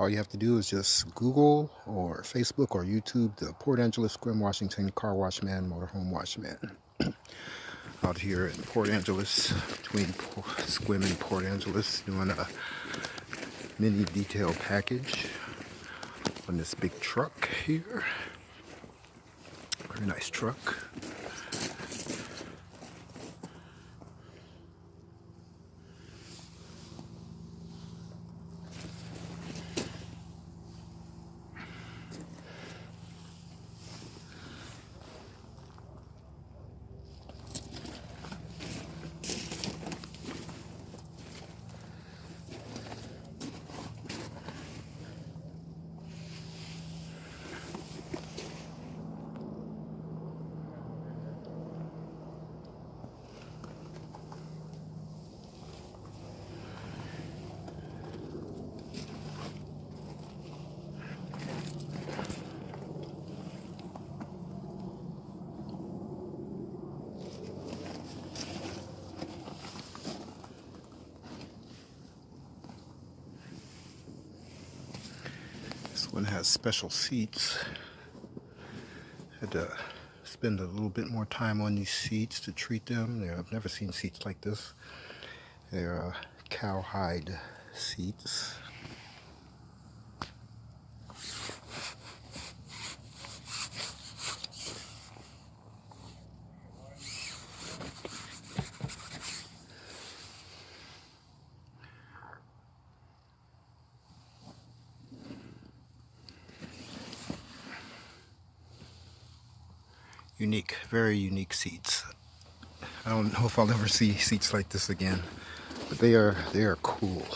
All you have to do is just Google or Facebook or YouTube the Port Angeles-Sequim, Washington car wash man, motorhome wash man. Out here in Port Angeles, between Sequim and Port Angeles, doing a mini detail package on this big truck here. Very nice truck. This one has special seats. Had to spend a little bit more time on these seats to treat them. I've never seen seats like this. They're cowhide seats. Unique, very unique seats. I don't know if I'll ever see seats like this again, but they are cool.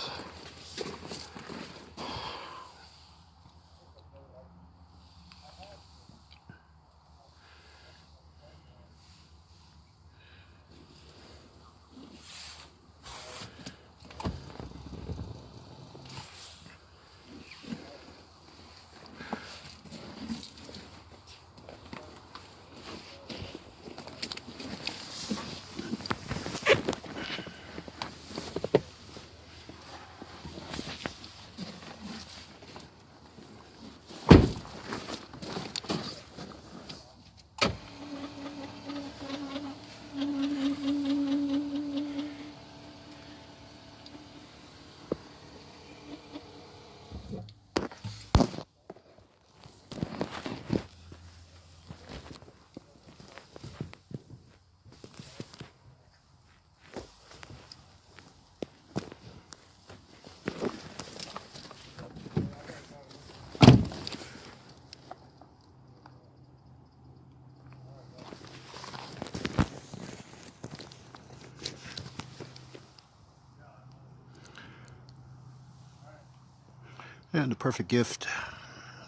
And the perfect gift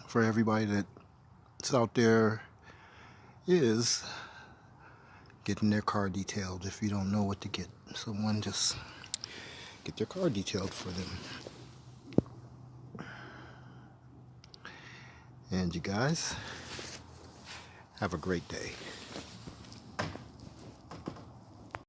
for everybody that's out there is getting their car detailed. If you don't know what to get someone, just get their car detailed for them. And you guys, have a great day.